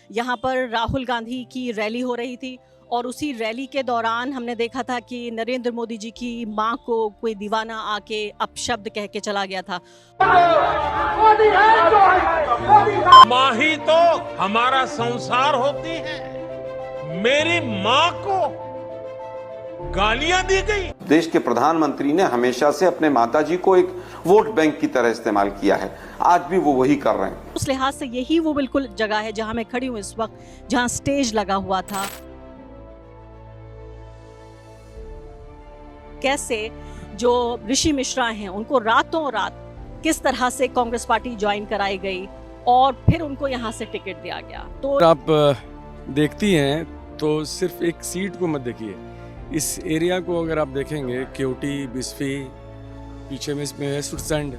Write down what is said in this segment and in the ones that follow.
यहाँ पर राहुल गांधी की रैली हो रही थी और उसी रैली के दौरान हमने देखा था कि नरेंद्र मोदी जी की मां को कोई दीवाना आके अपशब्द कह के चला गया था। माँ ही तो हमारा संसार होती है। मेरी माँ को गालियां दी गई। देश के प्रधानमंत्री ने हमेशा से अपने माताजी को एक वोट बैंक की तरह इस्तेमाल किया है, आज भी वो वही कर रहे हैं। उस लिहाज से यही वो बिल्कुल जगह है जहां मैं खड़ी हूं इस वक्त, जहां स्टेज लगा हुआ था। कैसे जो ऋषि मिश्रा हैं उनको रातों रात किस तरह से कांग्रेस पार्टी ज्वाइन कराई गई और फिर उनको यहाँ से टिकट दिया गया। तो आप देखती हैं तो सिर्फ एक सीट को मत देखिए, इस एरिया को अगर आप देखेंगे, केवटी, बिस्फी, पीछे में इसमें है सुरसंड,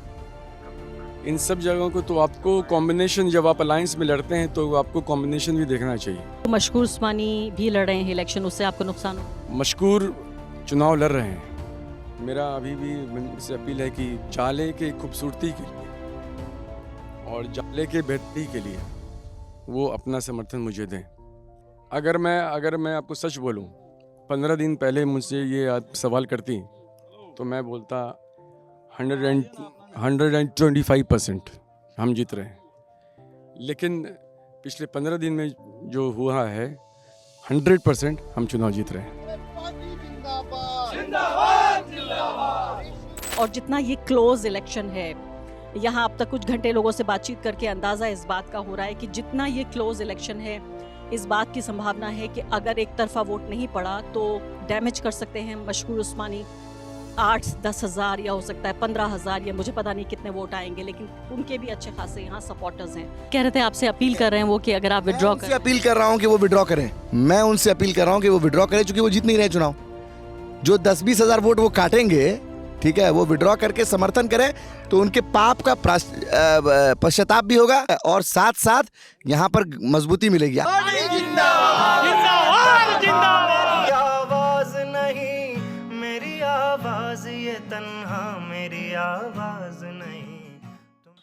इन सब जगहों को तो आपको कॉम्बिनेशन, जब आप अलायंस में लड़ते हैं तो आपको कॉम्बिनेशन भी देखना चाहिए। मशकूर उस्मानी भी लड़ रहे हैं इलेक्शन, उससे आपको नुकसान हो? मशकूर चुनाव लड़ रहे हैं। मेरा अभी भी उनसे अपील है कि जाले के खूबसूरती के लिए और जाले के बेहतरी के लिए वो अपना समर्थन मुझे दें। अगर मैं आपको सच बोलूं, 15 दिन पहले मुझसे ये आप सवाल करती तो मैं बोलता 125% हम जीत रहे हैं, लेकिन पिछले 15 दिन में जो हुआ है 100% हम चुनाव जीत रहे हैं। और जितना ये क्लोज इलेक्शन है, यहाँ अब तक कुछ घंटे लोगों से बातचीत करके अंदाज़ा इस बात का हो रहा है कि जितना ये क्लोज इलेक्शन है, इस बात की संभावना है कि अगर एक तरफा वोट नहीं पड़ा तो डैमेज कर सकते हैं मशकूर उस्मानी 8-10 हज़ार या हो सकता है 15,000 या मुझे पता नहीं कितने वोट आएंगे, लेकिन उनके भी अच्छे खासे यहाँ सपोर्टर्स हैं। कह रहे थे आपसे अपील कर रहे हैं वो कि अगर आप विड्रॉ करें। अपील कर रहा हूँ कि वो विड्रॉ करें। मैं उनसे अपील कर रहा हूँ कि वो विड्रॉ करें, क्योंकि वो जीत नहीं रहे चुनाव। जो 10-20 हज़ार वोट वो काटेंगे, ठीक है, वो विड्रॉ करके समर्थन करें तो उनके पाप का पश्चाताप भी होगा और साथ साथ यहाँ पर मजबूती मिलेगी। आवाज नहीं मेरी आवाज, ये तन्हा मेरी आवाज नहीं।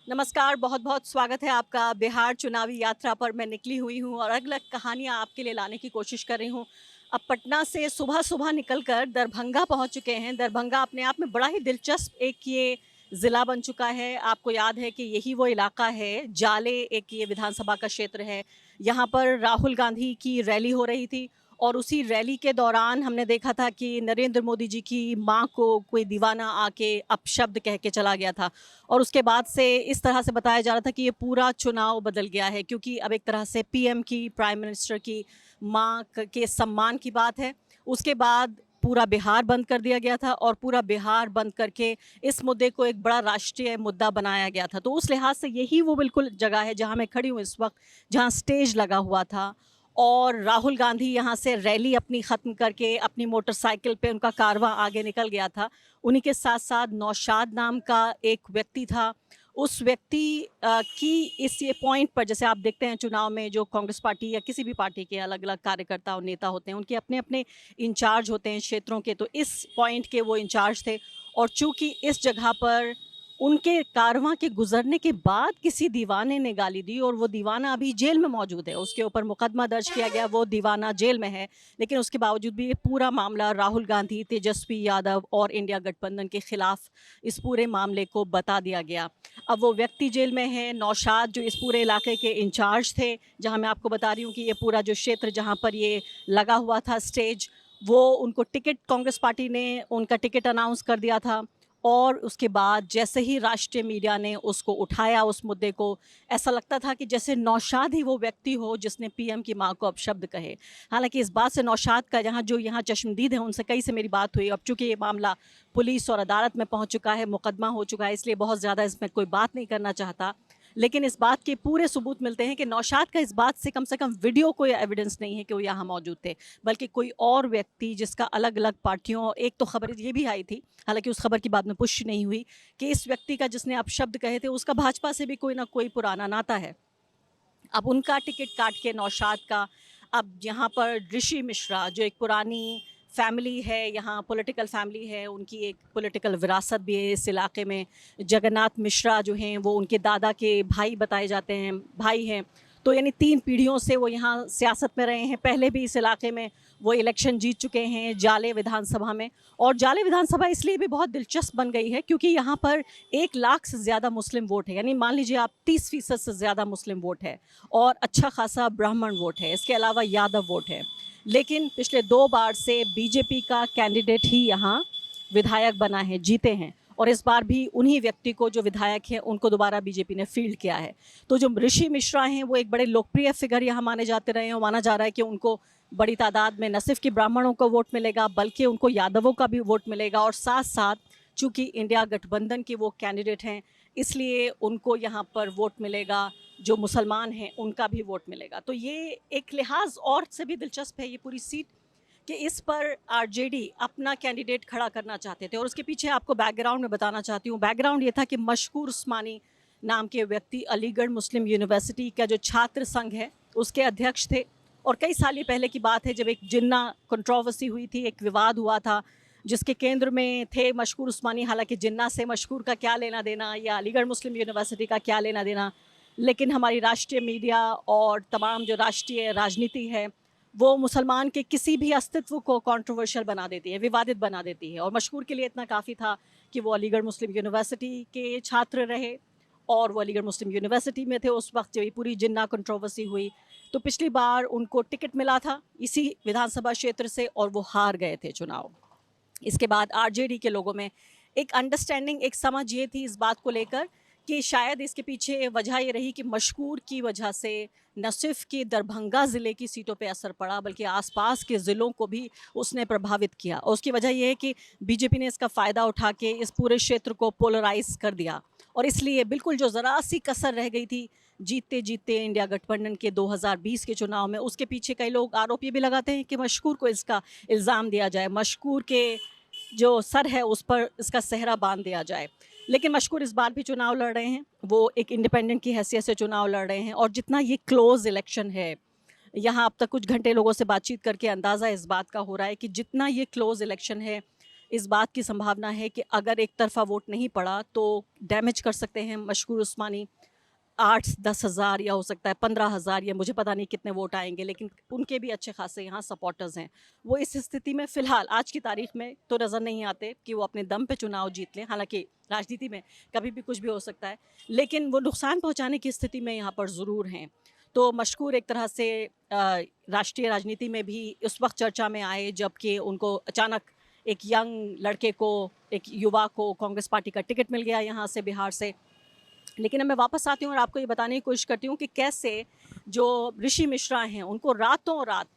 नमस्कार, बहुत बहुत स्वागत है आपका बिहार चुनावी यात्रा पर। मैं निकली हुई हूँ और अलग अलग कहानियाँ आपके लिए लाने की कोशिश कर रही हूँ। अब पटना से सुबह सुबह निकलकर दरभंगा पहुंच चुके हैं। दरभंगा अपने आप में बड़ा ही दिलचस्प एक ये ज़िला बन चुका है। आपको याद है कि यही वो इलाका है, जाले एक ये विधानसभा का क्षेत्र है। यहाँ पर राहुल गांधी की रैली हो रही थी और उसी रैली के दौरान हमने देखा था कि नरेंद्र मोदी जी की मां को कोई दीवाना आके अपशब्द कह के चला गया था और उसके बाद से इस तरह से बताया जा रहा था कि ये पूरा चुनाव बदल गया है, क्योंकि अब एक तरह से पीएम की, प्राइम मिनिस्टर की मां के सम्मान की बात है। उसके बाद पूरा बिहार बंद कर दिया गया था और पूरा बिहार बंद करके इस मुद्दे को एक बड़ा राष्ट्रीय मुद्दा बनाया गया था। तो उस लिहाज से यही वो बिल्कुल जगह है जहां मैं खड़ी हूँ इस वक्त, जहां स्टेज लगा हुआ था और राहुल गांधी यहाँ से रैली अपनी ख़त्म करके अपनी मोटरसाइकिल पे उनका कारवां आगे निकल गया था। उन्हीं के साथ साथ नौशाद नाम का एक व्यक्ति था। उस व्यक्ति की इस ये पॉइंट पर, जैसे आप देखते हैं चुनाव में जो कांग्रेस पार्टी या किसी भी पार्टी के अलग अलग कार्यकर्ता और नेता होते हैं, उनके अपने अपने इंचार्ज होते हैं क्षेत्रों के, तो इस पॉइंट के वो इंचार्ज थे। और चूँकि इस जगह पर उनके कारवां के गुजरने के बाद किसी दीवाने ने गाली दी और वो दीवाना अभी जेल में मौजूद है, उसके ऊपर मुकदमा दर्ज किया गया, वो दीवाना जेल में है, लेकिन उसके बावजूद भी ये पूरा मामला राहुल गांधी, तेजस्वी यादव और इंडिया गठबंधन के खिलाफ इस पूरे मामले को बता दिया गया। अब वो व्यक्ति जेल में है। नौशाद जो इस पूरे इलाके के इंचार्ज थे, जहाँ मैं आपको बता रही हूँ कि ये पूरा जो क्षेत्र जहाँ पर ये लगा हुआ था स्टेज, वो उनको टिकट, कांग्रेस पार्टी ने उनका टिकट अनाउंस कर दिया था और उसके बाद जैसे ही राष्ट्रीय मीडिया ने उसको उठाया, उस मुद्दे को, ऐसा लगता था कि जैसे नौशाद ही वो व्यक्ति हो जिसने पीएम की मां को अपशब्द कहे। हालांकि इस बात से नौशाद का जो यहाँ चश्मदीद है उनसे कई से मेरी बात हुई। अब चूंकि ये मामला पुलिस और अदालत में पहुँच चुका है, मुकदमा हो चुका है, इसलिए बहुत ज़्यादा इसमें कोई बात नहीं करना चाहता, लेकिन इस बात के पूरे सबूत मिलते हैं कि नौशाद का इस बात से कम वीडियो कोई एविडेंस नहीं है कि वो यहाँ मौजूद थे, बल्कि कोई और व्यक्ति जिसका अलग अलग पार्टियों, एक तो खबर ये भी आई थी, हालांकि उस खबर की बाद में पुष्टि नहीं हुई, कि इस व्यक्ति का जिसने अपशब्द कहे थे उसका भाजपा से भी कोई ना कोई पुराना नाता है। अब उनका टिकट काट के नौशाद का, अब यहाँ पर ऋषि मिश्रा जो एक पुरानी फैमिली है, यहाँ पॉलिटिकल फैमिली है, उनकी एक पॉलिटिकल विरासत भी है इस इलाके में। जगन्नाथ मिश्रा जो हैं वो उनके दादा के भाई बताए जाते हैं, भाई हैं, तो यानी 3 पीढ़ियों से वो यहाँ सियासत में रहे हैं। पहले भी इस इलाके में वो इलेक्शन जीत चुके हैं जाले विधानसभा में। और जाले विधानसभा इसलिए भी बहुत दिलचस्प बन गई है क्योंकि यहाँ पर 1 लाख से ज़्यादा मुस्लिम वोट है, यानी मान लीजिए आप 30% से ज़्यादा मुस्लिम वोट है और अच्छा खासा ब्राह्मण वोट है, इसके अलावा यादव वोट है। लेकिन पिछले 2 बार से बीजेपी का कैंडिडेट ही यहाँ विधायक बना है, जीते हैं, और इस बार भी उन्हीं व्यक्ति को जो विधायक हैं उनको दोबारा बीजेपी ने फील्ड किया है। तो जो ऋषि मिश्रा हैं वो एक बड़े लोकप्रिय फिगर यहाँ माने जाते रहे हैं और माना जा रहा है कि उनको बड़ी तादाद में न सिर्फ कि ब्राह्मणों का वोट मिलेगा बल्कि उनको यादवों का भी वोट मिलेगा, और साथ साथ चूँकि इंडिया गठबंधन के वो कैंडिडेट हैं इसलिए उनको यहाँ पर वोट मिलेगा, जो मुसलमान हैं उनका भी वोट मिलेगा। तो ये एक लिहाज और से भी दिलचस्प है ये पूरी सीट कि इस पर आरजेडी अपना कैंडिडेट खड़ा करना चाहते थे। और उसके पीछे आपको बैकग्राउंड में बताना चाहती हूँ। बैकग्राउंड ये था कि मशकूर उस्मानी नाम के व्यक्ति अलीगढ़ मुस्लिम यूनिवर्सिटी का जो छात्र संघ है उसके अध्यक्ष थे, और कई साल पहले की बात है जब एक जिन्ना कंट्रोवर्सी हुई थी, एक विवाद हुआ था जिसके केंद्र में थे मशकूर उस्मानी। हालांकि जिन्ना से मशकूर का क्या लेना देना या अलीगढ़ मुस्लिम यूनिवर्सिटी का क्या लेना देना, लेकिन हमारी राष्ट्रीय मीडिया और तमाम जो राष्ट्रीय राजनीति है वो मुसलमान के किसी भी अस्तित्व को कंट्रोवर्शियल बना देती है, विवादित बना देती है। और मशकूर के लिए इतना काफ़ी था कि वो अलीगढ़ मुस्लिम यूनिवर्सिटी के छात्र रहे और वो अलीगढ़ मुस्लिम यूनिवर्सिटी में थे उस वक्त जब ये पूरी जिन्ना कंट्रोवर्सी हुई। तो पिछली बार उनको टिकट मिला था इसी विधानसभा क्षेत्र से और वो हार गए थे चुनाव। इसके बाद आरजेडी के लोगों में एक अंडरस्टैंडिंग, एक समझ ये थी इस बात को लेकर कि शायद इसके पीछे वजह ये रही कि मशकूर की वजह से न सिर्फ कि दरभंगा ज़िले की सीटों पे असर पड़ा बल्कि आसपास के ज़िलों को भी उसने प्रभावित किया। और उसकी वजह यह है कि बीजेपी ने इसका फ़ायदा उठा के इस पूरे क्षेत्र को पोलराइज कर दिया, और इसलिए बिल्कुल जो ज़रा सी कसर रह गई थी जीतते जीतते इंडिया गठबंधन के 2020 के चुनाव में, उसके पीछे कई लोग आरोप ये भी लगाते हैं कि मशकूर को इसका इल्ज़ाम दिया जाए, मशकूर के जो सर है उस पर इसका सेहरा बांध दिया जाए। लेकिन मशकूर इस बार भी चुनाव लड़ रहे हैं, वो एक इंडिपेंडेंट की हैसियत से चुनाव लड़ रहे हैं। और जितना ये क्लोज़ इलेक्शन है, यहाँ अब तक कुछ घंटे लोगों से बातचीत करके अंदाज़ा इस बात का हो रहा है कि जितना ये क्लोज़ इलेक्शन है इस बात की संभावना है कि अगर एक तरफा वोट नहीं पड़ा तो डैमेज कर सकते हैं मशकूर उस्मानी 8-10 हज़ार या हो सकता है 15,000 या मुझे पता नहीं कितने वोट आएंगे, लेकिन उनके भी अच्छे खासे यहाँ सपोर्टर्स हैं। वो इस स्थिति में फ़िलहाल आज की तारीख में तो नज़र नहीं आते कि वो अपने दम पे चुनाव जीत लें। हालांकि राजनीति में कभी भी कुछ भी हो सकता है, लेकिन वो नुकसान पहुँचाने की स्थिति में यहाँ पर ज़रूर हैं। तो मशकूर एक तरह से राष्ट्रीय राजनीति में भी उस वक्त चर्चा में आए जबकि उनको अचानक एक यंग लड़के को, एक युवा को कांग्रेस पार्टी का टिकट मिल गया यहाँ से, बिहार से। लेकिन अब मैं वापस आती हूँ और आपको ये बताने की कोशिश करती हूँ कि कैसे जो ऋषि मिश्रा हैं उनको रातों रात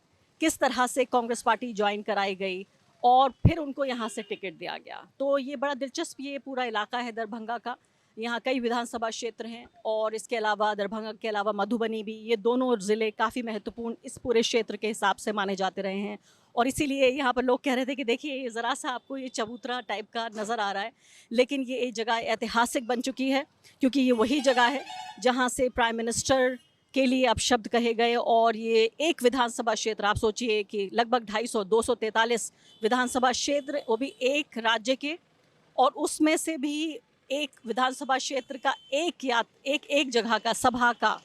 किस तरह से कांग्रेस पार्टी ज्वाइन कराई गई और फिर उनको यहाँ से टिकट दिया गया। तो ये बड़ा दिलचस्प ये पूरा इलाका है दरभंगा का। यहाँ कई विधानसभा क्षेत्र हैं और इसके अलावा दरभंगा के अलावा मधुबनी भी, ये दोनों ज़िले काफ़ी महत्वपूर्ण इस पूरे क्षेत्र के हिसाब से माने जाते रहे हैं। और इसीलिए यहाँ पर लोग कह रहे थे कि देखिए ये ज़रा सा आपको ये चबूतरा टाइप का नज़र आ रहा है, लेकिन ये एक जगह ऐतिहासिक बन चुकी है क्योंकि ये वही जगह है जहाँ से प्राइम मिनिस्टर के लिए अब शब्द कहे गए। और ये एक विधानसभा क्षेत्र, आप सोचिए कि लगभग 243 विधानसभा क्षेत्र, वो भी एक राज्य के, और उसमें से भी एक विधानसभा क्षेत्र का एक जगह का सभा का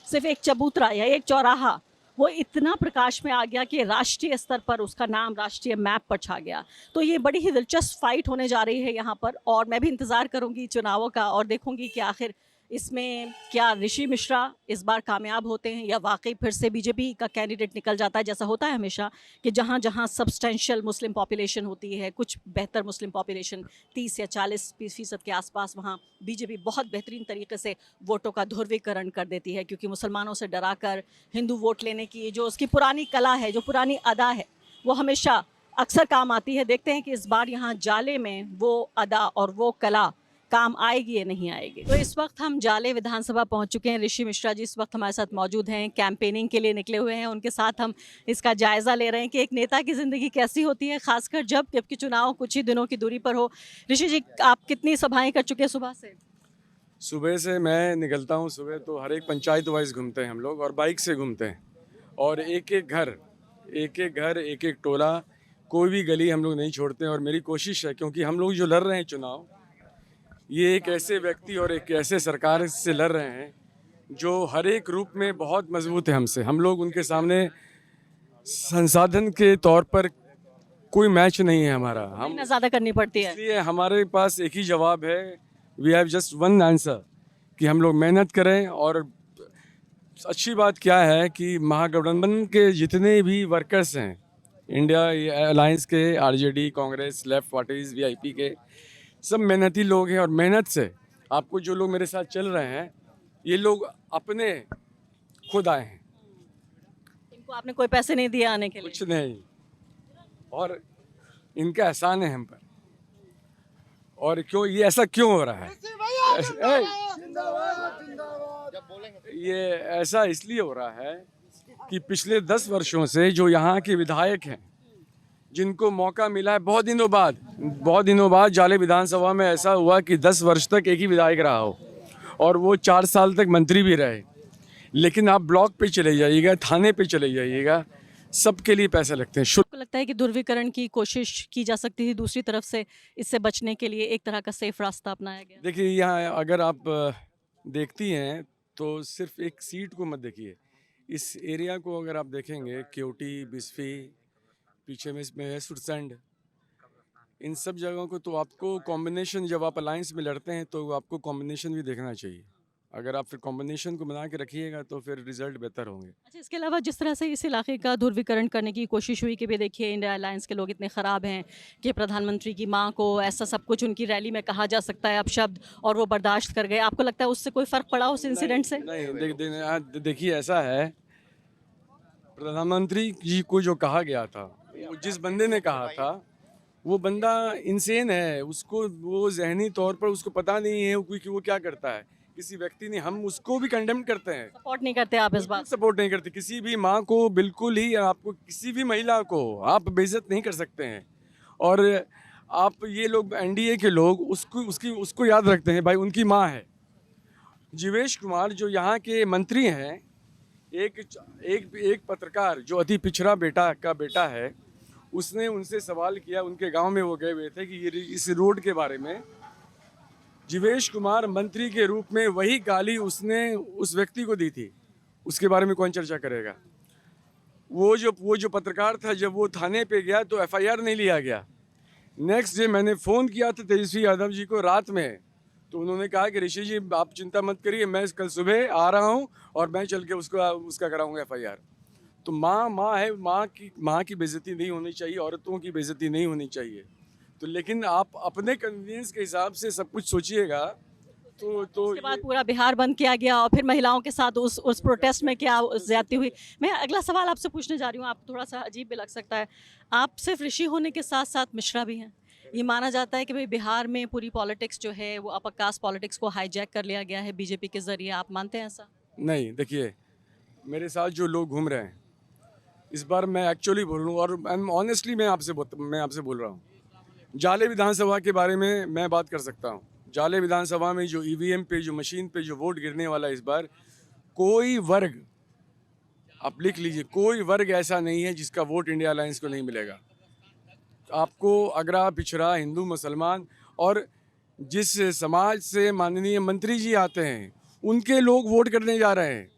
सिर्फ एक चबूतरा या एक चौराहा वो इतना प्रकाश में आ गया कि राष्ट्रीय स्तर पर उसका नाम राष्ट्रीय मैप पर छा गया। तो ये बड़ी ही दिलचस्प फाइट होने जा रही है यहाँ पर, और मैं भी इंतज़ार करूँगी चुनावों का और देखूँगी कि आखिर इसमें क्या ऋषि मिश्रा इस बार कामयाब होते हैं या वाकई फिर से बीजेपी का कैंडिडेट निकल जाता है, जैसा होता है हमेशा कि जहाँ जहाँ सब्सटेंशियल मुस्लिम पॉपुलेशन होती है, कुछ बेहतर मुस्लिम पॉपुलेशन 30 या 40% के आसपास, वहाँ बीजेपी बहुत बेहतरीन तरीके से वोटों का ध्रुवीकरण कर देती है क्योंकि मुसलमानों से डरा कर हिंदू वोट लेने की जो उसकी पुरानी कला है, जो पुरानी अदा है, वो हमेशा अक्सर काम आती है। देखते हैं कि इस बार यहाँ जाले में वो अदा और वो कला काम आएगी या नहीं आएगी। तो इस वक्त हम जाले विधानसभा पहुंच चुके हैं। ऋषि मिश्रा जी इस वक्त हमारे साथ मौजूद हैं, कैंपेनिंग के लिए निकले हुए हैं। उनके साथ हम इसका जायज़ा ले रहे हैं कि एक नेता की ज़िंदगी कैसी होती है, खासकर जबकि चुनाव कुछ ही दिनों की दूरी पर हो। ऋषि जी, आप कितनी सभाएं कर चुके हैं सुबह से? सुबह से मैं निकलता हूँ, सुबह तो हर एक पंचायत वाइज घूमते हैं हम लोग और बाइक से घूमते हैं, और एक एक घर एक एक टोला, कोई भी गली हम लोग नहीं छोड़ते हैं। और मेरी कोशिश है, क्योंकि हम लोग जो लड़ रहे हैं चुनाव, ये एक ऐसे व्यक्ति और एक ऐसे सरकार से लड़ रहे हैं जो हर एक रूप में बहुत मजबूत है हमसे। हम लोग उनके सामने संसाधन के तौर पर कोई मैच नहीं है हमारा। हम मेहनत ज़्यादा करनी पड़ती है। इसलिए हमारे पास एक ही जवाब है, we have just one answer, कि हम लोग मेहनत करें। और अच्छी बात क्या है कि महागठबंधन के जितने भी वर्कर्स हैं, इंडिया अलायंस के, RJD, Congress, left parties, VIP के, सब मेहनती लोग हैं। और मेहनत से आपको जो लोग मेरे साथ चल रहे हैं, ये लोग अपने खुद आए हैं, इनको आपने कोई पैसे नहीं दिए आने के लिए? कुछ नहीं। और इनका एहसान है हम पर। और क्यों ये ऐसा क्यों हो रहा है? ये ऐसा इसलिए हो रहा है कि पिछले 10 वर्षों से जो यहाँ के विधायक हैं, जिनको मौका मिला है बहुत दिनों बाद जाले विधानसभा में ऐसा हुआ कि 10 वर्ष तक एक ही विधायक रहा हो और वो 4 साल तक मंत्री भी रहे। लेकिन आप ब्लॉक पे चले जाइएगा, थाने पे चले जाइएगा, सबके लिए पैसे लगते हैं। आपको लगता है कि ध्रुवीकरण की कोशिश की जा सकती थी दूसरी तरफ से, इससे बचने के लिए एक तरह का सेफ रास्ता अपनाया गया? देखिए, यहाँ अगर आप देखती हैं तो सिर्फ एक सीट को मत देखिए, इस एरिया को अगर आप देखेंगे, केवटी, बिस्फी, पीछे में इसमें है सुरसंड, इन सब जगहों को तो आपको कॉम्बिनेशन, जब आप अलायंस में लड़ते हैं तो आपको कॉम्बिनेशन भी देखना चाहिए। अगर आप फिर कॉम्बिनेशन को बना के रखिएगा तो फिर रिजल्ट बेहतर होंगे। अच्छा, इसके अलावा जिस तरह से इस इलाके का ध्रुवीकरण करने की कोशिश हुई कि भी देखिए इंडिया अलायंस के लोग इतने ख़राब हैं कि प्रधानमंत्री की मां को ऐसा सब कुछ उनकी रैली में कहा जा सकता है अपशब्द, और वो बर्दाश्त कर गए। आपको लगता है उससे कोई फ़र्क पड़ा उस इंसिडेंट से? नहीं, देखिए ऐसा है, प्रधानमंत्री जी को जो कहा गया था, वो जिस बंदे ने कहा था, वो बंदा इंसेन है। उसको वो जहनी तौर पर उसको पता नहीं है कि वो क्या करता है। किसी व्यक्ति ने, हम उसको भी कंडेम करते हैं, सपोर्ट नहीं करते आप इस बात? सपोर्ट नहीं करते। किसी भी माँ को बिल्कुल ही, आपको किसी भी महिला को आप बेइज्जत नहीं कर सकते हैं। और आप ये लोग एनडीए के लोग उसको याद रखते हैं, भाई उनकी माँ है। जीवेश कुमार जो यहाँ के मंत्री हैं, एक पत्रकार जो अति पिछड़ा बेटा है, उसने उनसे सवाल किया, उनके गांव में वो गए हुए थे, कि ये इस रोड के बारे में जीवेश कुमार मंत्री के रूप में वही गाली उसने उस व्यक्ति को दी थी, उसके बारे में कौन चर्चा करेगा? वो जो पत्रकार था, जब वो थाने पे गया तो एफआईआर नहीं लिया गया। नेक्स्ट डे मैंने फ़ोन किया था तेजस्वी यादव जी को रात में, तो उन्होंने कहा कि ऋषि जी आप चिंता मत करिए, मैं कल सुबह आ रहा हूँ और मैं चल के उसका कराऊंगा एफआईआर। तो माँ है, माँ की बेइज्जती नहीं होनी चाहिए, औरतों की बेइज्जती नहीं होनी चाहिए। तो लेकिन आप अपने कन्वीनियंस के हिसाब से सब कुछ सोचिएगा तो उसके बाद पूरा बिहार बंद किया गया और फिर महिलाओं के साथ उस प्रोटेस्ट में क्या ज्यादती हुई। मैं अगला सवाल आपसे पूछने जा रही हूँ, आपको थोड़ा सा अजीब भी लग सकता है। आप सिर्फ ऋषि होने के साथ साथ मिश्रा भी हैं। ये माना जाता है कि भाई बिहार में पूरी पॉलिटिक्स जो है वो अपर कास्ट पॉलिटिक्स को हाईजैक कर लिया गया है बीजेपी के जरिए। आप मानते हैं ऐसा? नहीं, देखिए मेरे साथ जो लोग घूम रहे हैं, इस बार मैं एक्चुअली बोल रहा हूँ और ऑनेस्टली मैं आपसे बोल रहा हूँ, जाले विधानसभा के बारे में मैं बात कर सकता हूँ। जाले विधानसभा में जो ईवीएम पे, जो मशीन पे जो वोट गिरने वाला है, इस बार कोई वर्ग, आप लिख लीजिए, कोई वर्ग ऐसा नहीं है जिसका वोट इंडिया अलायंस को नहीं मिलेगा। आपको अगरा पिछड़ा, हिंदू, मुसलमान, और जिस समाज से माननीय मंत्री जी आते हैं, उनके लोग वोट करने जा रहे हैं।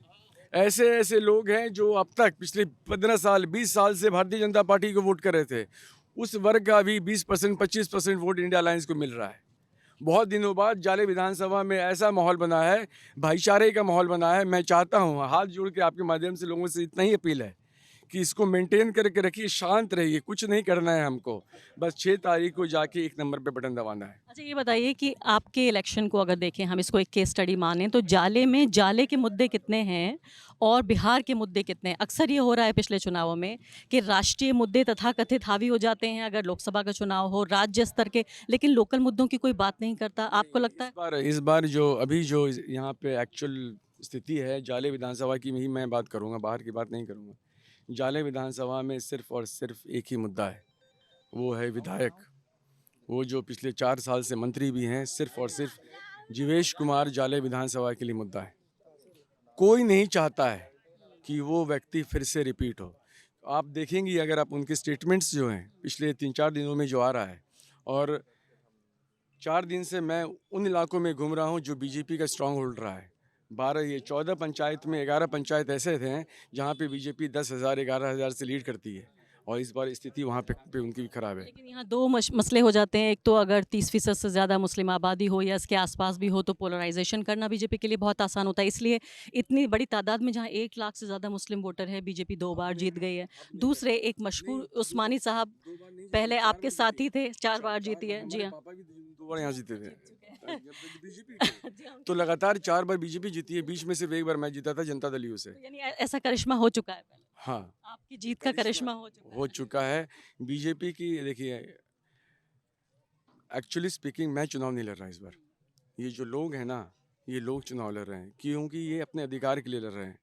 ऐसे लोग हैं जो अब तक पिछले 15 साल 20 साल से भारतीय जनता पार्टी को वोट कर रहे थे, उस वर्ग का भी 20% 25% वोट इंडिया अलायंस को मिल रहा है। बहुत दिनों बाद जाले विधानसभा में ऐसा माहौल बना है, भाईचारे का माहौल बना है। मैं चाहता हूँ, हाथ जोड़ के आपके माध्यम से लोगों से इतना ही अपील है कि इसको मेंटेन करके रखिए, शांत रहिए, कुछ नहीं करना है हमको, बस 6 तारीख को जाके 1 नंबर पे बटन दबाना है। अच्छा, ये बताइए कि आपके इलेक्शन को अगर देखें, हम इसको एक केस स्टडी मानें, तो जाले के मुद्दे कितने हैं और बिहार के मुद्दे कितने हैं? अक्सर ये हो रहा है पिछले चुनावों में कि राष्ट्रीय मुद्दे तथाकथित हावी हो जाते हैं अगर लोकसभा का चुनाव हो, राज्य स्तर के, लेकिन लोकल मुद्दों की कोई बात नहीं करता। आपको लगता है? इस बार जो यहाँ पे एक्चुअल स्थिति है, जाले विधानसभा की ही मैं बात करूँगा, बाहर की बात नहीं करूँगा। जाले विधानसभा में सिर्फ और सिर्फ एक ही मुद्दा है, वो है विधायक। वो जो पिछले 4 साल से मंत्री भी हैं, सिर्फ और सिर्फ जीवेश कुमार जाले विधानसभा के लिए मुद्दा है। कोई नहीं चाहता है कि वो व्यक्ति फिर से रिपीट हो। आप देखेंगी, अगर आप उनके स्टेटमेंट्स जो हैं पिछले 3-4 दिनों में जो आ रहा है, और 4 दिन से मैं उन इलाकों में घूम रहा हूँ जो बीजेपी का स्ट्रॉन्ग होल्ड रहा है, 12 ये 14 पंचायत में 11 पंचायत ऐसे थे जहाँ पे बीजेपी 10,000 11,000 से लीड करती है, और इस बार स्थिति वहाँ पे उनकी भी खराब है। लेकिन यहाँ दो मसले हो जाते हैं। एक तो अगर 30% से ज़्यादा मुस्लिम आबादी हो या इसके आसपास भी हो तो पोलराइजेशन करना बीजेपी के लिए बहुत आसान होता है, इसलिए इतनी बड़ी तादाद में जहाँ 1 लाख से ज़्यादा मुस्लिम वोटर है, बीजेपी 2 बार जीत गई है। दूसरे एक मशहूर उस्मानी साहब पहले आपके साथी थे, 4 बार जीती है। जी हाँ। पापा भी 2 बार यहाँ जीते थे। तो लगातार 4 बार बीजेपी जीती है, बीच में सिर्फ 1 बार मैं जीता था जनता दल यू से। यानी ऐसा करिश्मा हो चुका है पहले। हाँ, आपकी जीत का करिश्मा हो चुका है। बीजेपी की देखिए, एक्चुअली स्पीकिंग मैं चुनाव नहीं लड़ रहा इस बार। ये जो लोग हैं ना, ये लोग चुनाव लड़ रहे हैं क्योंकि ये अपने अधिकार के लिए लड़ रहे हैं।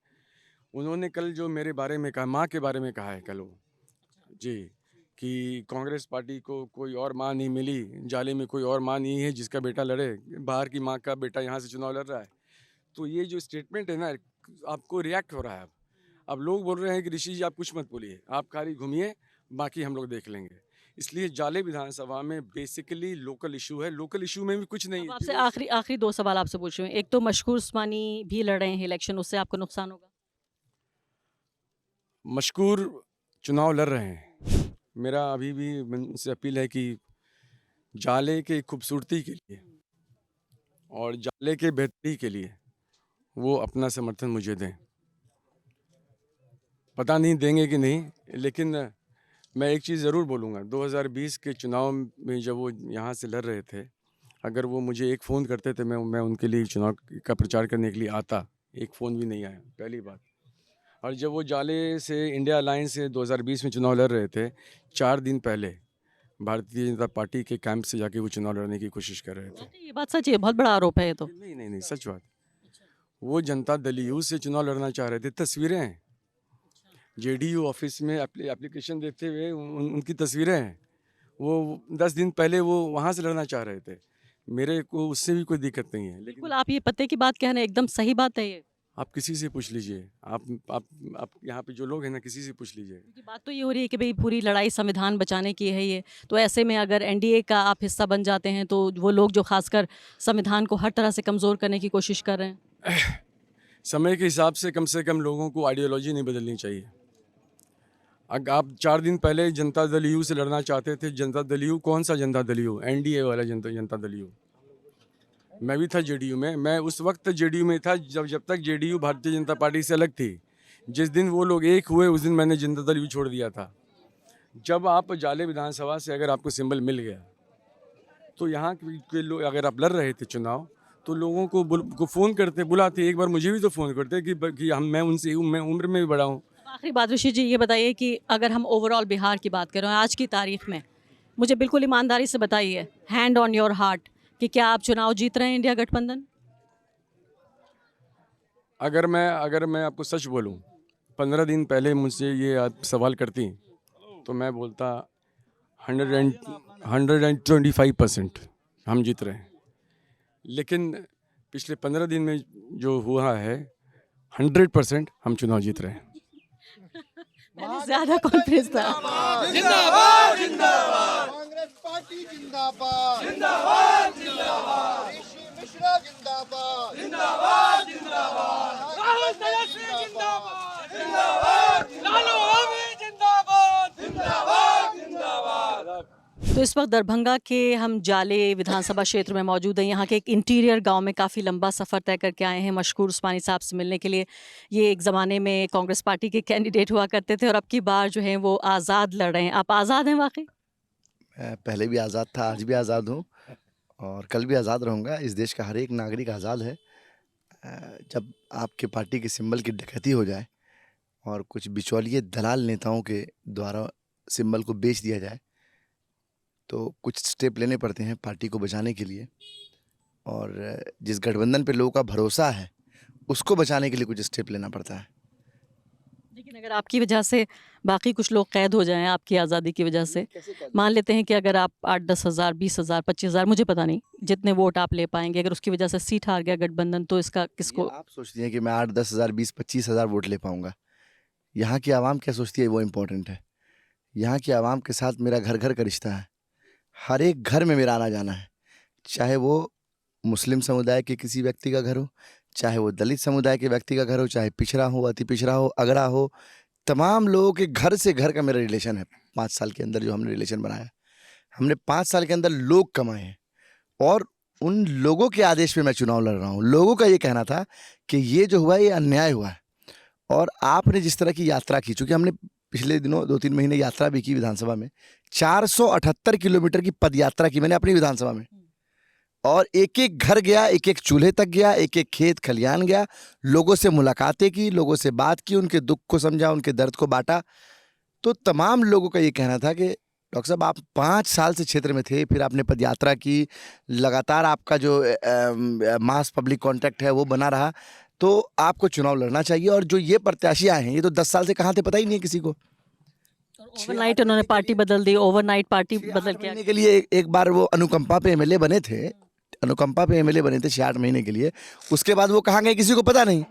उन्होंने कल जो मेरे बारे में कहा, माँ के बारे में कहा है कल वो जी, कि कांग्रेस पार्टी को कोई और माँ नहीं मिली, जाले में कोई और माँ नहीं है जिसका बेटा लड़े, बाहर की माँ का बेटा यहाँ से चुनाव लड़ रहा है। तो ये जो स्टेटमेंट है ना, आपको रिएक्ट हो रहा है। अब लोग बोल रहे हैं कि ऋषि जी आप कुछ मत बोलिए, आप खाली घूमिए, बाकी हम लोग देख लेंगे। इसलिए जाले विधानसभा में बेसिकली लोकल इशू है, लोकल इशू में भी कुछ नहीं। अब आपसे आखिरी 2 सवाल आपसे पूछ रही हूँ। एक तो मशहूर उस्मानी भी लड़ रहे हैं इलेक्शन, उससे आपको नुकसान होगा? मशकूर चुनाव लड़ रहे हैं, मेरा अभी भी उनसे अपील है कि जाले के खूबसूरती के लिए और जाले के बेहतरी के लिए वो अपना समर्थन मुझे दें। पता नहीं देंगे कि नहीं, लेकिन मैं एक चीज़ ज़रूर बोलूँगा। 2020 के चुनाव में जब वो यहाँ से लड़ रहे थे, अगर वो मुझे एक फ़ोन करते थे, मैं उनके लिए चुनाव का प्रचार करने के लिए आता। एक फ़ोन भी नहीं आया, पहली बात। और जब वो जाले से इंडिया अलायंस से 2020 में चुनाव लड़ रहे थे, 4 दिन पहले भारतीय जनता पार्टी के कैंप से जाके वो चुनाव लड़ने की कोशिश कर रहे थे। ये बात सच है, बहुत बड़ा आरोप है ये तो। नहीं, सच बात। वो जनता दल यू से चुनाव लड़ना चाह रहे थे। तस्वीरें हैं, जेडीयू ऑफिस में एप्लीकेशन देते हुए उनकी तस्वीरें हैं। वो 10 दिन पहले वो वहाँ से लड़ना चाह रहे थे। मेरे को उससे भी कोई दिक्कत नहीं है। लेकिन बिल्कुल, आप ये पते की बात कह रहे हैं, एकदम सही बात है ये। आप किसी से पूछ लीजिए, आप यहाँ पे जो लोग हैं ना, किसी से पूछ लीजिए। क्योंकि बात तो ये हो रही है कि भाई पूरी लड़ाई संविधान बचाने की है ये, तो ऐसे में अगर एनडीए का आप हिस्सा बन जाते हैं तो वो लोग जो खासकर संविधान को हर तरह से कमज़ोर करने की कोशिश कर रहे हैं। समय के हिसाब से कम लोगों को आइडियोलॉजी नहीं बदलनी चाहिए। अगर आप 4 दिन पहले जनता दल यू से लड़ना चाहते थे, जनता दल यू कौन सा जनता दल यू? एनडीए वाला जनता दल यू। मैं भी था जेडीयू में, मैं उस वक्त जेडीयू में था जब तक जेडीयू भारतीय जनता पार्टी से अलग थी। जिस दिन वो लोग एक हुए उस दिन मैंने जनता दल यू छोड़ दिया था। जब आप जाले विधानसभा से अगर आपको सिंबल मिल गया तो यहाँ के लोग, अगर आप लड़ रहे थे चुनाव, तो लोगों को फ़ोन करते, बुलाते। एक बार मुझे भी तो फ़ोन करते कि मैं उम्र में भी बड़ा हूँ। आखिरी बात ऋषि जी, ये बताइए कि अगर हम ओवरऑल बिहार की बात करें आज की तारीख में, मुझे बिल्कुल ईमानदारी से बताइए, हैंड ऑन योर हार्ट, कि क्या आप चुनाव जीत रहे हैं इंडिया गठबंधन? अगर मैं आपको सच बोलूं, 15 दिन पहले मुझसे ये आप सवाल करती तो मैं बोलता 125% हम जीत रहे हैं। लेकिन पिछले 15 दिन में जो हुआ है, 100% हम चुनाव जीत रहे हैं। ज़्यादा कॉन्फिडेंस था। जिंदाबाद जिंदाबाद कांग्रेस पार्टी जिंदाबाद जिंदाबाद जिंदाबाद ऋषि मिश्रा जिंदाबाद जिंदाबाद जिंदाबाद राहुल तेजस्वी जिंदाबाद जिंदाबाद लालू यादव जिंदाबाद जिंदाबाद जिंदाबाद। तो इस वक्त दरभंगा के हम जाले विधानसभा क्षेत्र में मौजूद हैं। यहाँ के एक इंटीरियर गांव में काफ़ी लंबा सफ़र तय करके आए हैं मशकूर उस्मानी साहब से मिलने के लिए। ये एक ज़माने में कांग्रेस पार्टी के कैंडिडेट हुआ करते थे और अब की बार जो है वो आज़ाद लड़ रहे हैं। आप आज़ाद हैं वाकई? मैं पहले भी आज़ाद था, आज भी आज़ाद हूँ और कल भी आज़ाद रहूँगा। इस देश का हर एक नागरिक आज़ाद है। जब आपके पार्टी के सिंबल की डकैती हो जाए और कुछ बिचौलिए दलाल नेताओं के द्वारा सिंबल को बेच दिया जाए तो कुछ स्टेप लेने पड़ते हैं पार्टी को बचाने के लिए। और जिस गठबंधन पे लोगों का भरोसा है उसको बचाने के लिए कुछ स्टेप लेना पड़ता है। लेकिन अगर आपकी वजह से बाकी कुछ लोग कैद हो जाएं, आपकी आज़ादी की वजह से, मान लेते हैं कि अगर आप 8-10 हज़ार, 20 हज़ार, 25 हज़ार, मुझे पता नहीं जितने वोट आप ले पाएंगे, अगर उसकी वजह से सीट हार गया गठबंधन, तो इसका किसको? आप सोचती हैं कि मैं 8-10 हज़ार, 20-25 हज़ार वोट ले पाऊंगा? यहाँ की आवाम क्या सोचती है वो इम्पोर्टेंट है। यहाँ की आवाम के साथ मेरा घर घर का रिश्ता है। हर एक घर में मेरा आना जाना है, चाहे वो मुस्लिम समुदाय के किसी व्यक्ति का घर हो, चाहे वो दलित समुदाय के व्यक्ति का घर हो, चाहे पिछड़ा हो, अति पिछड़ा हो, अगड़ा हो, तमाम लोगों के घर से घर का मेरा रिलेशन है। 5 साल के अंदर जो हमने रिलेशन बनाया, हमने 5 साल के अंदर लोग कमाए हैं और उन लोगों के आदेश पे मैं चुनाव लड़ रहा हूँ। लोगों का ये कहना था कि ये जो हुआ ये अन्याय हुआ है। और आपने जिस तरह की यात्रा की, चूँकि हमने पिछले दिनों 2-3 महीने यात्रा भी की विधानसभा में, 478 किलोमीटर की पद यात्रा की मैंने अपनी विधानसभा में, और एक एक घर गया, एक एक चूल्हे तक गया, एक एक खेत खलियान गया, लोगों से मुलाकातें की, लोगों से बात की, उनके दुख को समझा, उनके दर्द को बांटा। तो तमाम लोगों का ये कहना था कि डॉक्टर साहब आप 5 साल से क्षेत्र में थे, फिर आपने पदयात्रा की, लगातार आपका जो मास पब्लिक कॉन्टैक्ट है वो बना रहा, तो आपको चुनाव लड़ना चाहिए। और जो ये प्रत्याशी आए हैं ये तो 10 साल से कहाँ थे पता ही नहीं है किसी को। ओवरनाइट उन्होंने पार्टी बदल दी, ओवरनाइट पार्टी बदल के महीने के लिए एक बार वो अनुकंपा पे एमएलए बने थे, अनुकंपा पे एमएलए बने थे 6-8 महीने के लिए। उसके बाद वो कहाँ गए किसी को पता नहीं।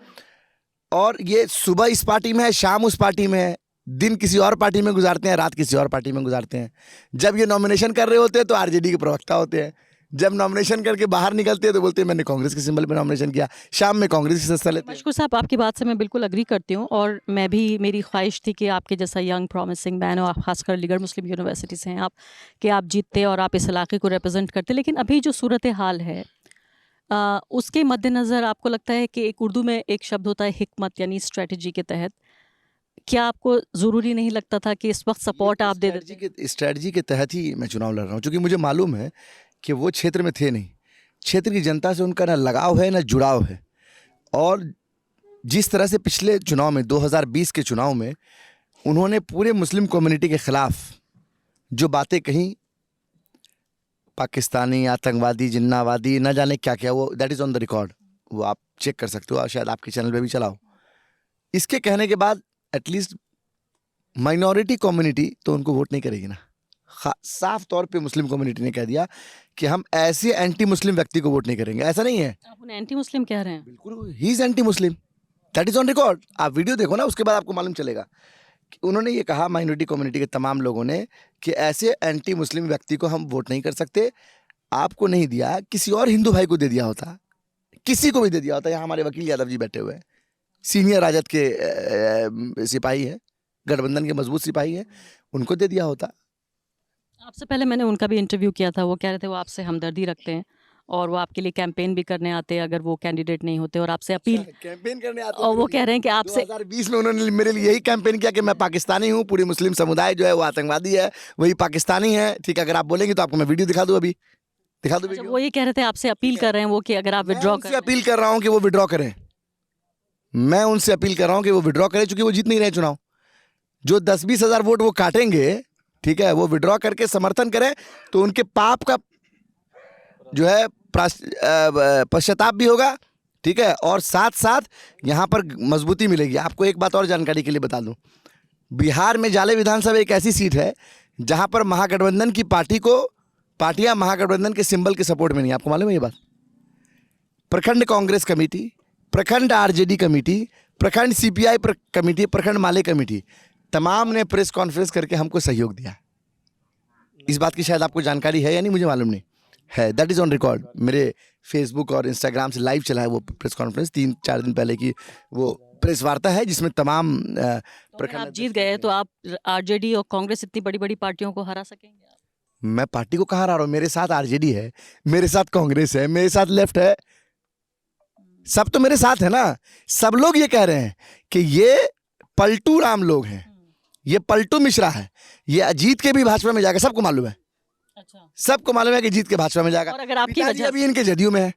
और ये सुबह इस पार्टी में है, शाम उस पार्टी में है, दिन किसी और पार्टी में गुजारते हैं, रात किसी और पार्टी में गुजारते हैं। जब ये नॉमिनेशन कर रहे होते हैं तो आरजेडी के प्रवक्ता होते हैं, जब नॉमिनेशन करके बाहर निकलते हैं तो बोलते हैं मैंने कांग्रेस के सिंबल पे नॉमिनेशन किया, शाम में कांग्रेस की सस्ता लेते हैं। मशकूर साहब, आपकी बात से मैं बिल्कुल अग्री करती हूँ और मैं भी, मेरी ख्वाहिश थी कि आपके जैसा यंग प्रॉमिसिंग मैन, और आप खासकर अलीगढ़ मुस्लिम यूनिवर्सिटी से हैं आप, कि आप जीतते और आप इस इलाके को रिप्रेजेंट करते। लेकिन अभी जो सूरत हाल है उसके मद्देनज़र आपको लगता है कि एक उर्दू में एक शब्द होता है हिकमत, यानी स्ट्रेटजी के तहत, क्या आपको ज़रूरी नहीं लगता था कि इस वक्त सपोर्ट आप दे देते? स्ट्रेटजी के तहत ही मैं चुनाव लड़ रहा हूँ, क्योंकि मुझे मालूम है कि वो क्षेत्र में थे नहीं। क्षेत्र की जनता से उनका ना लगाव है ना जुड़ाव है। और जिस तरह से पिछले चुनाव में 2020 के चुनाव में उन्होंने पूरे मुस्लिम कम्युनिटी के ख़िलाफ़ जो बातें कहीं, पाकिस्तानी, आतंकवादी, जिन्नावादी, न जाने क्या क्या, वो that is on the record, वो आप चेक कर सकते हो, और शायद आपके चैनल पे भी चलाओ। इसके कहने के बाद एटलीस्ट माइनॉरिटी कम्युनिटी तो उनको वोट नहीं करेगी ना। साफ तौर पे मुस्लिम कम्युनिटी ने कह दिया कि हम ऐसे एंटी मुस्लिम व्यक्ति को वोट नहीं करेंगे। ऐसा नहीं है, आप उन्हें एंटी मुस्लिम कह रहे हैं? बिल्कुल he is anti Muslim, that is on record. आप वीडियो देखो ना, उसके बाद आपको मालूम चलेगा कि उन्होंने ये कहा, माइनॉरिटी कम्युनिटी के तमाम लोगों ने, कि ऐसे एंटी मुस्लिम व्यक्ति को हम वोट नहीं कर सकते। आपको नहीं दिया, किसी और हिंदू भाई को दे दिया होता, किसी को भी दे दिया होता। यहाँ हमारे वकील यादव जी बैठे हुए हैं, सीनियर राजद के सिपाही हैं, गठबंधन के मजबूत सिपाही हैं, उनको दे दिया होता। आपसे पहले मैंने उनका भी इंटरव्यू किया था, वो कह रहे थे वो आपसे हमदर्दी रखते हैं और वो आपके लिए कैंपेन भी करने आते हैं अगर वो कैंडिडेट नहीं होते, और आपसे अपील कैंपेन करने आते हैं। और वो कह रहे हैं कि आपसे 2020 में उन्होंने मेरे लिए यही कैंपेन किया कि मैं पाकिस्तानी हूँ, पूरी मुस्लिम समुदाय जो है वो आतंकवादी है, वही पाकिस्तानी है। ठीक है, अगर आप बोलेंगे तो आपको मैं वीडियो दिखा दूँ, अभी दिखा दूँ अच्छा, वो ये कह रहे थे आपसे अपील कर रहे हैं वो कि अगर आप विड्रॉ मैं अपील कर रहा हूँ कि वो विड्रॉ करें। मैं उनसे अपील कर रहा हूँ कि वो विड्रॉ करें, चूंकि वो जीत नहीं रहे चुनाव। जो 10-20 हज़ार वोट वो काटेंगे, ठीक है, वो विड्रॉ करके समर्थन करें, तो उनके पाप का जो है पश्चाताप भी होगा। ठीक है, और साथ साथ यहाँ पर मजबूती मिलेगी। आपको एक बात और जानकारी के लिए बता दूं, बिहार में जाले विधानसभा एक ऐसी सीट है जहाँ पर महागठबंधन की पार्टियां महागठबंधन के सिंबल के सपोर्ट में नहीं। आपको मालूम है ये बात? प्रखंड कांग्रेस कमेटी, प्रखंड आरजेडी कमेटी, प्रखंड सीपीआई कमेटी, प्रखंड माले कमेटी, तमाम ने प्रेस कॉन्फ्रेंस करके हमको सहयोग दिया। इस बात की शायद आपको जानकारी है या नहीं, मुझे मालूम नहीं है। दैट इज़ ऑन रिकॉर्ड, मेरे फेसबुक और इंस्टाग्राम से लाइव चला है वो प्रेस कॉन्फ्रेंस, 3-4 दिन पहले की वो प्रेस वार्ता है, जिसमें तमाम अगर आप जीत गए तो आप आरजेडी और कांग्रेस, इतनी बड़ी बड़ी पार्टियों को हरा सकेंगे? मैं पार्टी को कहाँ हरा रहा हूँ? मेरे साथ आरजेडी है, मेरे साथ कांग्रेस है, मेरे साथ लेफ्ट है, सब तो मेरे साथ है ना। सब लोग ये कह रहे हैं कि ये पलटू राम लोग हैं, ये पलटू मिश्रा है, ये जीत के भी भाजपा में जाएगा, सबको मालूम है। अच्छा, सबको मालूम है कि जीत के भाजपा में जाएगा। और अगर आपकी पिताजी वजह अभी इनके जदयू में है,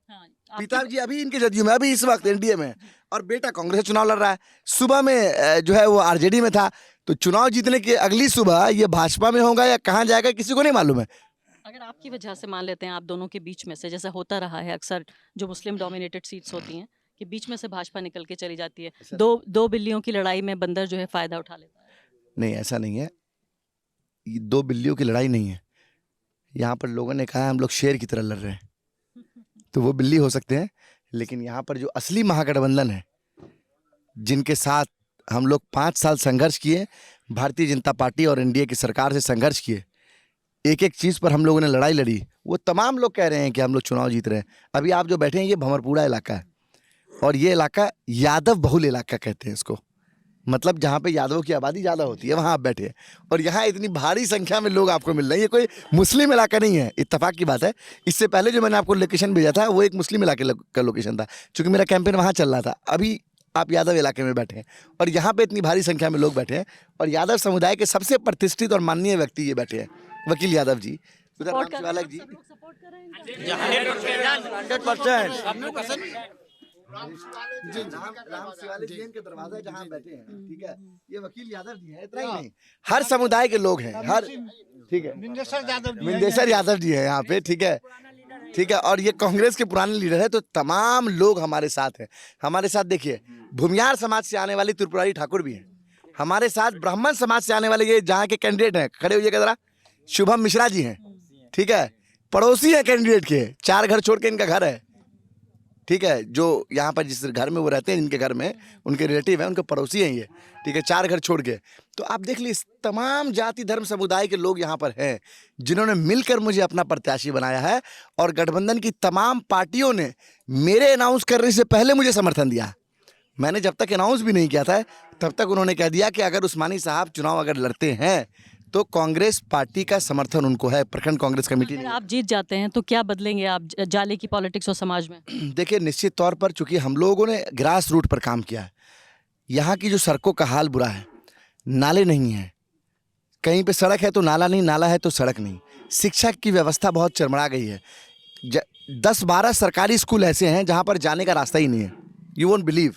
पिताजी आपकी अभी इनके जदयू में, अभी इस वक्त एनडीए में है, और बेटा कांग्रेस से चुनाव लड़ रहा है। सुबह में जो है वो आरजेडी में था, तो चुनाव जीतने की अगली सुबह ये भाजपा में होगा या कहाँ जाएगा किसी को नहीं मालूम है। अगर आपकी वजह से मान लेते हैं आप दोनों के बीच में से, जैसा होता रहा है अक्सर जो मुस्लिम डोमिनेटेड सीट्स होती हैं, कि बीच में से भाजपा निकल के चली जाती है, दो बिल्लियों की लड़ाई में बंदर जो है फायदा उठा लेता है। नहीं, ऐसा नहीं है, ये 2 बिल्लियों की लड़ाई नहीं है। यहाँ पर लोगों ने कहा है हम लोग शेर की तरह लड़ रहे हैं, तो वो बिल्ली हो सकते हैं, लेकिन यहाँ पर जो असली महागठबंधन है, जिनके साथ हम लोग 5 साल संघर्ष किए, भारतीय जनता पार्टी और एनडीए की सरकार से संघर्ष किए, एक एक चीज़ पर हम लोगों ने लड़ाई लड़ी, वो तमाम लोग कह रहे हैं कि हम लोग चुनाव जीत रहे हैं। अभी आप जो बैठे हैं ये भंवरपुरा इलाका है, और ये इलाका यादव बहुल इलाका कहते हैं इसको, मतलब जहाँ पे यादवों की आबादी ज़्यादा होती है वहाँ आप बैठे हैं और यहाँ इतनी भारी संख्या में लोग आपको मिल रहे हैं। ये कोई मुस्लिम इलाका नहीं है, इत्तेफाक की बात है। इससे पहले जो मैंने आपको लोकेशन भेजा था वो एक मुस्लिम इलाके का लोकेशन था, क्योंकि मेरा कैंपेन वहाँ चल रहा था। अभी आप यादव इलाके में बैठे हैं और यहाँ पे इतनी भारी संख्या में लोग बैठे हैं और यादव समुदाय के सबसे प्रतिष्ठित और माननीय व्यक्ति ये बैठे हैं, वकील यादव जी, उधर राम शिवालक जी। 100% राम शिवालक जी के दरवाजा जहाँ बैठे हैं, ठीक है, ये वकील यादव जी हैं। इतना ही नहीं, हर समुदाय के लोग हैं, हर, ठीक है, विंदेश्वर यादव जी है यहाँ पे, ठीक है, ठीक है। और ये कांग्रेस के पुराने लीडर है, तो तमाम लोग हमारे साथ हैं। हमारे साथ देखिए भूमियार समाज से आने वाली त्रिपुरारी ठाकुर भी हैं हमारे साथ, ब्राह्मण समाज से आने वाले ये जहाँ के कैंडिडेट हैं, खड़े होइएगा जरा, शुभम मिश्रा जी हैं, ठीक है, पड़ोसी हैं कैंडिडेट के, 4 घर छोड़ के इनका घर है, ठीक है, जो यहाँ पर जिस घर में वो रहते हैं, जिनके घर में उनके रिलेटिव हैं, उनके पड़ोसी हैं ये, ठीक है, 4 घर छोड़ के। तो आप देख लीजिए तमाम जाति धर्म समुदाय के लोग यहाँ पर हैं जिन्होंने मिलकर मुझे अपना प्रत्याशी बनाया है और गठबंधन की तमाम पार्टियों ने मेरे अनाउंस करने से पहले मुझे समर्थन दिया। मैंने जब तक अनाउंस भी नहीं किया था तब तक उन्होंने कह दिया कि अगर उस्मानी साहब चुनाव अगर लड़ते हैं तो कांग्रेस पार्टी का समर्थन उनको है, प्रखंड कांग्रेस कमेटी अगर ने। आप जीत जाते हैं तो क्या बदलेंगे आप जाले की पॉलिटिक्स और समाज में? देखिए निश्चित तौर पर चूंकि हम लोगों ने ग्रास रूट पर काम किया है, यहाँ की जो सड़कों का हाल बुरा है, नाले नहीं है, कहीं पे सड़क है तो नाला नहीं, नाला है तो सड़क नहीं, शिक्षा की व्यवस्था बहुत चरमरा गई है। 10-12 सरकारी स्कूल ऐसे हैं जहाँ पर जाने का रास्ता ही नहीं है, यू वोंट बिलीव,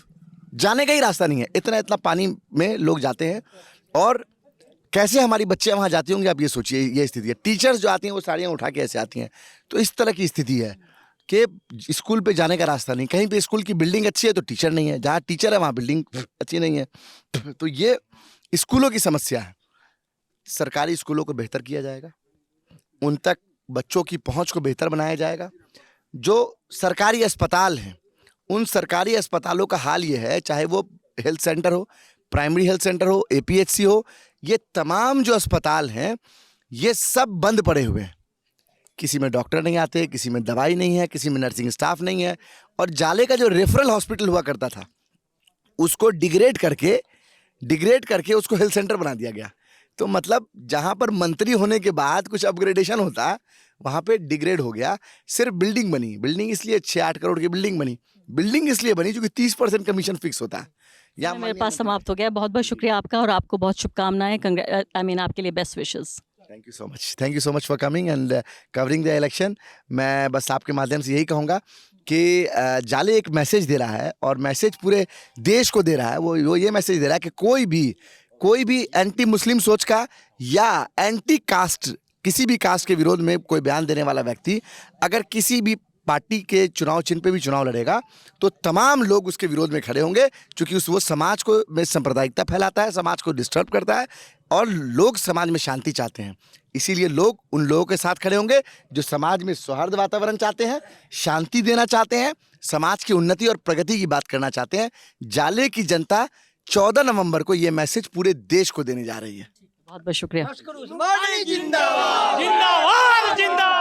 जाने का ही रास्ता नहीं है, इतना इतना पानी में लोग जाते हैं और कैसे हमारी बच्चियाँ वहाँ जाती होंगी आप ये सोचिए, ये स्थिति है। टीचर्स जो आती हैं वो साड़ियाँ उठा के ऐसे आती हैं, तो इस तरह की स्थिति है कि स्कूल पे जाने का रास्ता नहीं, कहीं पे स्कूल की बिल्डिंग अच्छी है तो टीचर नहीं है, जहाँ टीचर है वहाँ बिल्डिंग अच्छी नहीं है। तो ये स्कूलों की समस्या है। सरकारी स्कूलों को बेहतर किया जाएगा, उन तक बच्चों की पहुँच को बेहतर बनाया जाएगा। जो सरकारी अस्पताल हैं उन सरकारी अस्पतालों का हाल ये है, चाहे वो हेल्थ सेंटर हो, प्राइमरी हेल्थ सेंटर हो, APHC हो, ये तमाम जो अस्पताल हैं ये सब बंद पड़े हुए हैं। किसी में डॉक्टर नहीं आते, किसी में दवाई नहीं है, किसी में नर्सिंग स्टाफ नहीं है। और जाले का जो रेफरल हॉस्पिटल हुआ करता था उसको डिग्रेड करके उसको हेल्थ सेंटर बना दिया गया। तो मतलब जहाँ पर मंत्री होने के बाद कुछ अपग्रेडेशन होता वहाँ पे डिग्रेड हो गया। सिर्फ बिल्डिंग बनी, बिल्डिंग इसलिए 6-8 करोड़ की बिल्डिंग इसलिए बनी क्योंकि 30% कमीशन फिक्स होता है। या मेरे पास समाप्त हो गया। बहुत बहुत शुक्रिया आपका और आपको बहुत शुभकामनाएं। आपके लिए best wishes. Thank you so much for coming and covering the election. मैं बस आपके माध्यम से यही कहूँगा कि जाले एक मैसेज दे रहा है और मैसेज पूरे देश को दे रहा है। वो ये मैसेज दे रहा है कि कोई भी एंटी मुस्लिम सोच का या एंटी कास्ट, किसी भी कास्ट के विरोध में कोई बयान देने वाला व्यक्ति अगर किसी भी पार्टी के चुनाव चिन्ह पे भी चुनाव लड़ेगा तो तमाम लोग उसके विरोध में खड़े होंगे, क्योंकि वो समाज को में सांप्रदायिकता फैलाता है, समाज को डिस्टर्ब करता है और लोग समाज में शांति चाहते हैं। इसीलिए लोग उन लोगों के साथ खड़े होंगे जो समाज में सौहार्द वातावरण चाहते हैं, शांति देना चाहते हैं, समाज की उन्नति और प्रगति की बात करना चाहते हैं। जाले की जनता 14 नवंबर को ये मैसेज पूरे देश को देने जा रही है। बहुत बहुत शुक्रिया। जिंदाबाद जिंदाबाद जिंदाबाद।